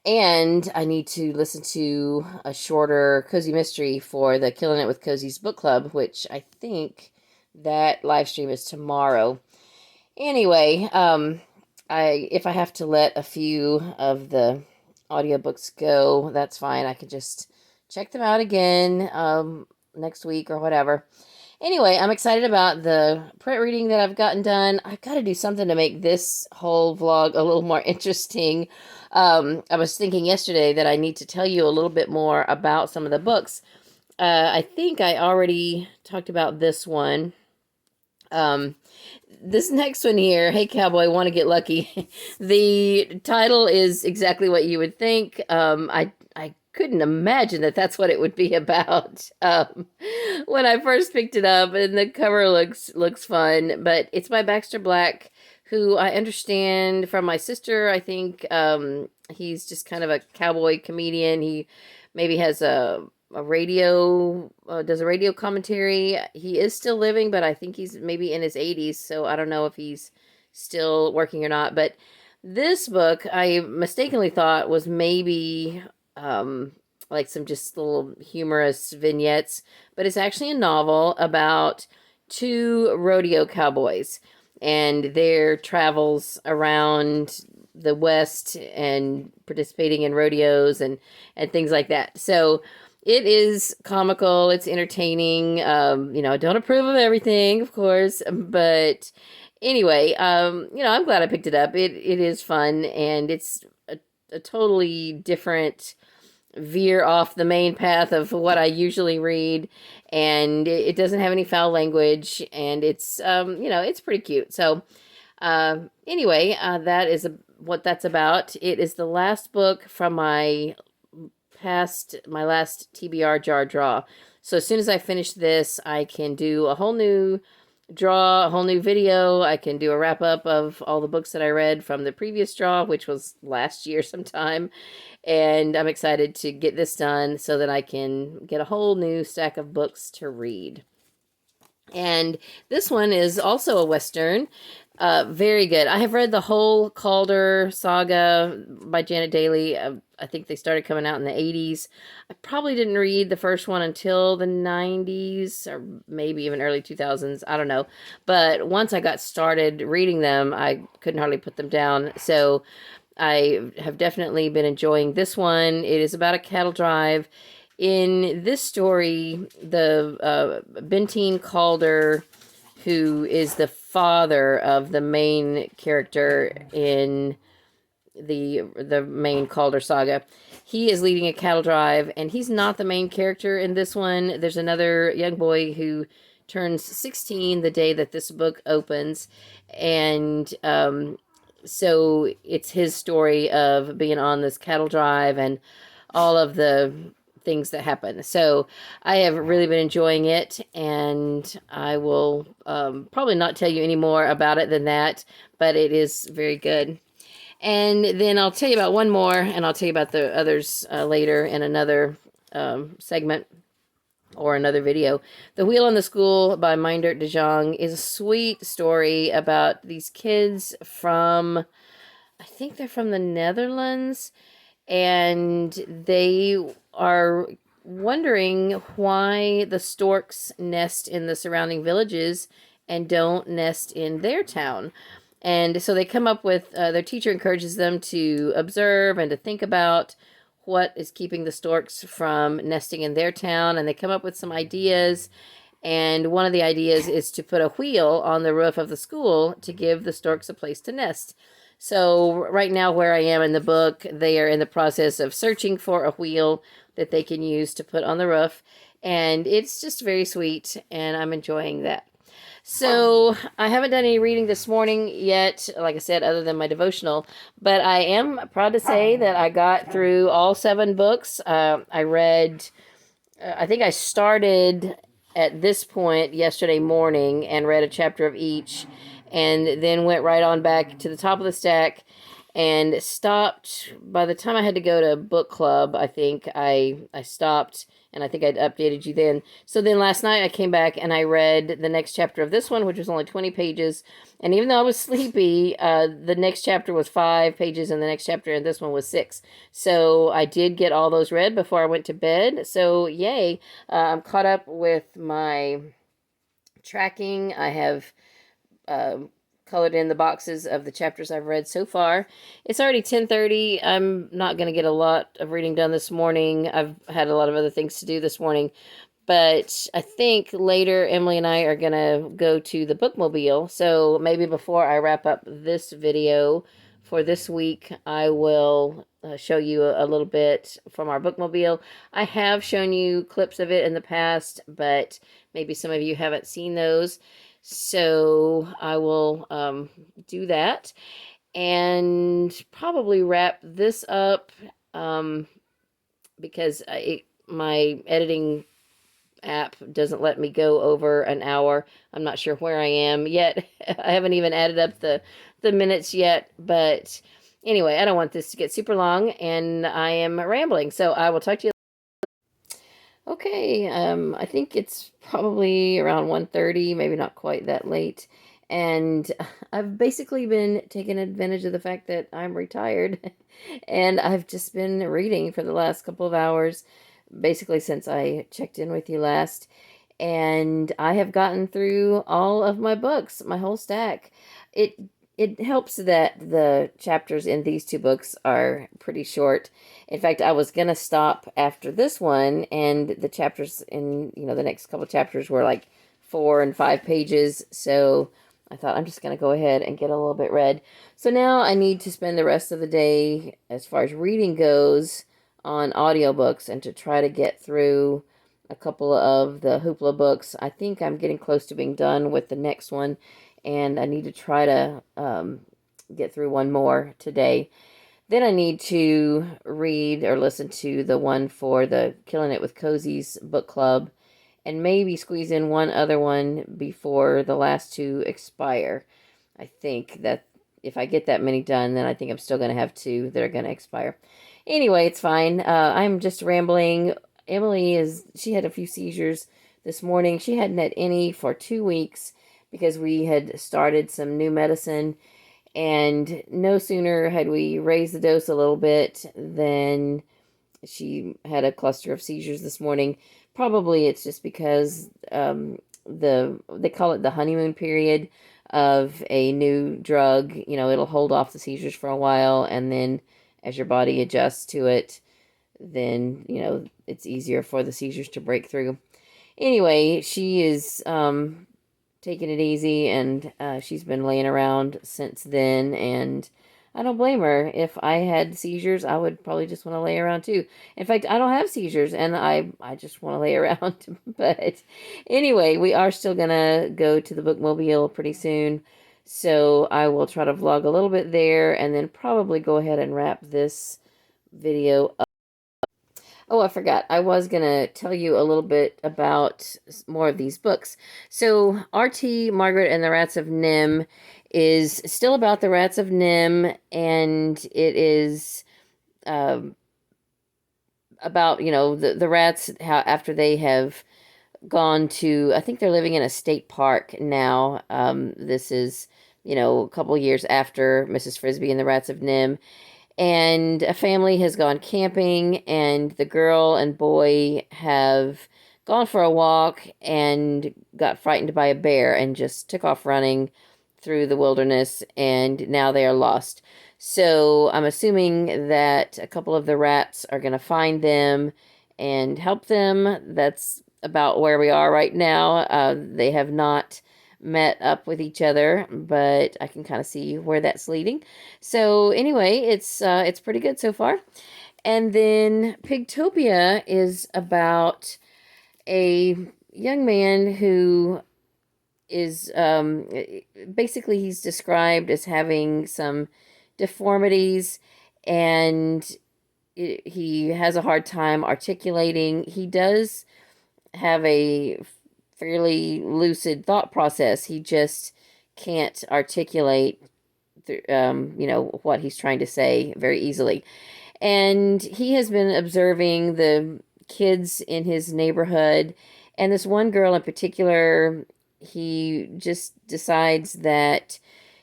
And I need to listen to a shorter cozy mystery for the Killing It with Cozy's book club, which I think that live stream is tomorrow. Anyway, if I have to let a few of the audiobooks go, that's fine. I can just check them out again next week or whatever. Anyway, I'm excited about the print reading that I've gotten done. I've got to do something to make this whole vlog a little more interesting. I was thinking yesterday that I need to tell you a little bit more about some of the books. I think I already talked about this one. This next one here, Hey Cowboy, Want to Get Lucky. The title is exactly what you would think. I couldn't imagine that that's what it would be about when I first picked it up, and the cover looks fun. But it's by Baxter Black, who I understand from my sister. I think he's just kind of a cowboy comedian. He maybe has a radio, does a radio commentary. He is still living, but I think he's maybe in his 80s, so I don't know if he's still working or not. But this book I mistakenly thought was maybe like some just little humorous vignettes, but it's actually a novel about 2 rodeo cowboys and their travels around the West and participating in rodeos and things like that. So it is comical, it's entertaining. I don't approve of everything, of course, but anyway, I'm glad I picked it up. It is fun, and it's a totally different veer off the main path of what I usually read, and it doesn't have any foul language, and it's it's pretty cute. So anyway, that is what that's about. It is the last book from my last TBR jar draw. So as soon as I finish this, I can do a whole new draw, a whole new video. I can do a wrap up of all the books that I read from the previous draw, which was last year sometime. And I'm excited to get this done so that I can get a whole new stack of books to read. And this one is also a Western. Very good. I have read the whole Calder saga by Janet Dailey. I think they started coming out in the 80s. I probably didn't read the first one until the 90s or maybe even early 2000s. I don't know. But once I got started reading them, I couldn't hardly put them down. So I have definitely been enjoying this one. It is about a cattle drive. In this story, the Benteen Calder, who is the father of the main character in the main Calder saga. He is leading a cattle drive, and he's not the main character in this one. There's another young boy who turns 16 the day that this book opens, and so it's his story of being on this cattle drive and all of the things that happen. So I have really been enjoying it, and I will probably not tell you any more about it than that, but it is very good. And then I'll tell you about one more, and I'll tell you about the others later in another segment or another video. The Wheel on the School by Meindert DeJong is a sweet story about these kids from, I think they're from the Netherlands, and they are wondering why the storks nest in the surrounding villages and don't nest in their town. And so they come up with, their teacher encourages them to observe and to think about what is keeping the storks from nesting in their town. And they come up with some ideas. And one of the ideas is to put a wheel on the roof of the school to give the storks a place to nest. So right now where I am in the book, they are in the process of searching for a wheel that they can use to put on the roof. And it's just very sweet, and I'm enjoying that. So I haven't done any reading this morning yet, like I said, other than my devotional, but I am proud to say that I got through all 7 books. I read, I think I started at this point yesterday morning and read a chapter of each, and then went right on back to the top of the stack and stopped. By the time I had to go to book club, I think I stopped, and I think I'd updated you then. So then last night I came back and I read the next chapter of this one, which was only 20 pages. And even though I was sleepy, the next chapter was 5 pages, and the next chapter in this one was 6. So I did get all those read before I went to bed. So yay, I'm caught up with my tracking. I have colored in the boxes of the chapters I've read so far. It's already 10:30. I'm not going to get a lot of reading done this morning. I've had a lot of other things to do this morning. But I think later Emily and I are going to go to the Bookmobile. So maybe before I wrap up this video for this week, I will show you a little bit from our Bookmobile. I have shown you clips of it in the past, but maybe some of you haven't seen those. So I will do that and probably wrap this up because my editing app doesn't let me go over an hour. I'm not sure where I am yet. I haven't even added up the minutes yet. But anyway, I don't want this to get super long, and I am rambling. So I will talk to you. Okay, I think it's probably around 1:30, maybe not quite that late. And I've basically been taking advantage of the fact that I'm retired. And I've just been reading for the last couple of hours, basically since I checked in with you last. And I have gotten through all of my books, my whole stack. It helps that the chapters in these 2 books are pretty short. In fact, I was going to stop after this one, and the chapters in, the next couple chapters were like 4 and 5 pages. So I thought I'm just going to go ahead and get a little bit read. So now I need to spend the rest of the day, as far as reading goes, on audiobooks and to try to get through a couple of the Hoopla books. I think I'm getting close to being done with the next one, and I need to try to get through one more today. Then I need to read or listen to the one for the Killing It with Cozy's book club, and maybe squeeze in one other one before the last 2 expire. I think that if I get that many done, then I think I'm still going to have 2 that are going to expire. Anyway, it's fine. I'm just rambling. Emily she had a few seizures this morning. She hadn't had any for 2 weeks because we had started some new medicine, and no sooner had we raised the dose a little bit than she had a cluster of seizures this morning. Probably it's just because they call it the honeymoon period of a new drug. It'll hold off the seizures for a while, and then as your body adjusts to it, then it's easier for the seizures to break through. Anyway, she is taking it easy, and she's been laying around since then, and I don't blame her. If I had seizures, I would probably just want to lay around too. In fact, I don't have seizures and I just want to lay around. But anyway, we are still gonna go to the Bookmobile pretty soon. So I will try to vlog a little bit there and then probably go ahead and wrap this video up. Oh, I forgot. I was going to tell you a little bit about more of these books. So, R.T. Margaret and the Rats of NIMH is still about the Rats of NIMH, and it is about, the rats, how after they have gone to, I think they're living in a state park now. This is, a couple years after Mrs. Frisbee and the Rats of NIMH. And a family has gone camping, and the girl and boy have gone for a walk and got frightened by a bear and just took off running through the wilderness, and now they are lost. So I'm assuming that a couple of the rats are going to find them and help them. That's about where we are right now. They have not met up with each other, but I can kind of see where that's leading. So anyway, it's pretty good so far. And then Pigtopia is about a young man who is basically he's described as having some deformities, and he has a hard time articulating. He does have a fairly lucid thought process. He just can't articulate what he's trying to say very easily. And he has been observing the kids in his neighborhood, and this one girl in particular, he just decides that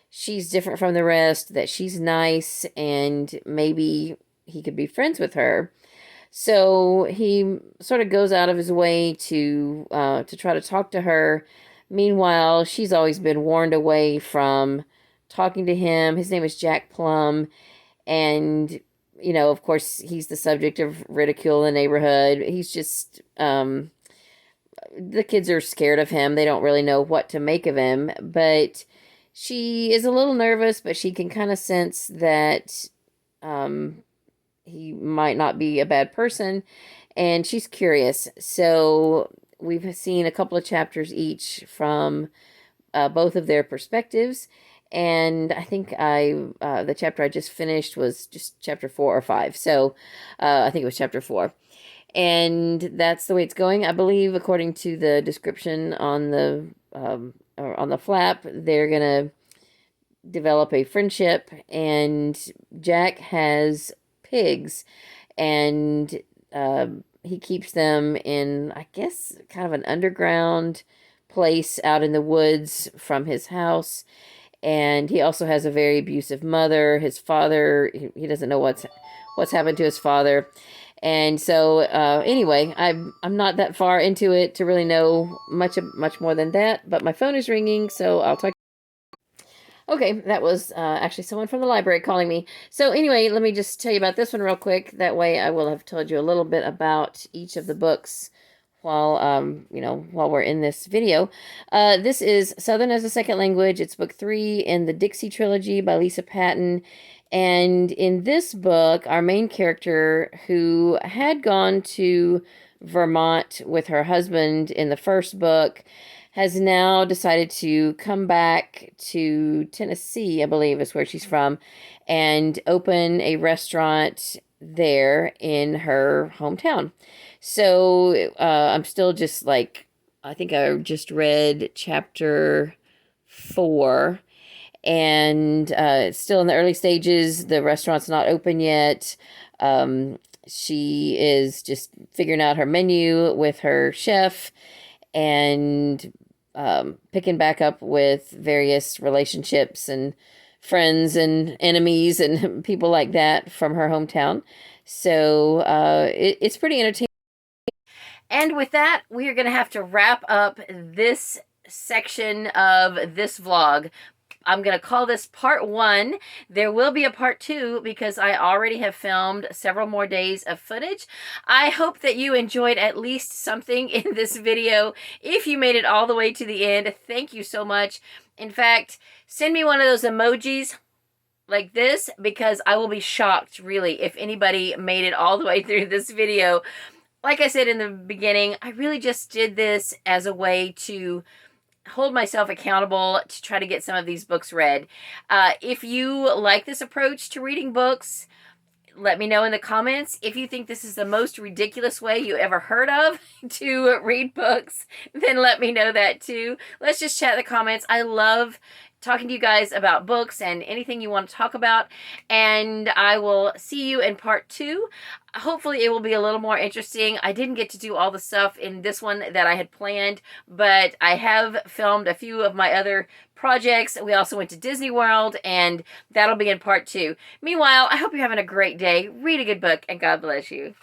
she's different from the rest, that she's nice, and maybe he could be friends with her. So he sort of goes out of his way to try to talk to her. Meanwhile, she's always been warned away from talking to him. His name is Jack Plum, and of course, he's the subject of ridicule in the neighborhood. He's just the kids are scared of him. They don't really know what to make of him, but she is a little nervous, but she can kind of sense that he might not be a bad person, and she's curious. So we've seen a couple of chapters each from both of their perspectives, and I think the chapter I just finished was just chapter 4 or 5. So I think it was chapter 4. And that's the way it's going. I believe, according to the description on the flap, they're gonna develop a friendship, and Jack has pigs, and he keeps them in, I guess, kind of an underground place out in the woods from his house. And he also has a very abusive mother. His father, he doesn't know what's happened to his father. And so anyway, I'm not that far into it to really know much more than that, but my phone is ringing, so I'll talk. Okay, that was actually someone from the library calling me. So anyway, let me just tell you about this one real quick. That way I will have told you a little bit about each of the books while while we're in this video. This is Southern as a Second Language. It's book 3 in the Dixie trilogy by Lisa Patton. And in this book, our main character, who had gone to Vermont with her husband in the first book, has now decided to come back to Tennessee, I believe is where she's from, and open a restaurant there in her hometown. So I'm still just like, I think I just read chapter 4, and it's still in the early stages. The restaurant's not open yet. She is just figuring out her menu with her chef, and picking back up with various relationships and friends and enemies and people like that from her hometown. So it's pretty entertaining. And with that, we are going to have to wrap up this section of this vlog. I'm going to call this part 1. There will be a part 2 because I already have filmed several more days of footage. I hope that you enjoyed at least something in this video. If you made it all the way to the end, thank you so much. In fact, send me one of those emojis like this, because I will be shocked, really, if anybody made it all the way through this video. Like I said in the beginning, I really just did this as a way to hold myself accountable to try to get some of these books read. If you like this approach to reading books, let me know in the comments. If you think this is the most ridiculous way you ever heard of to read books, then let me know that too. Let's just chat in the comments. I love talking to you guys about books and anything you want to talk about. And I will see you in part 2. Hopefully it will be a little more interesting. I didn't get to do all the stuff in this one that I had planned, but I have filmed a few of my other projects. We also went to Disney World, and that'll be in part 2. Meanwhile, I hope you're having a great day. Read a good book, and God bless you.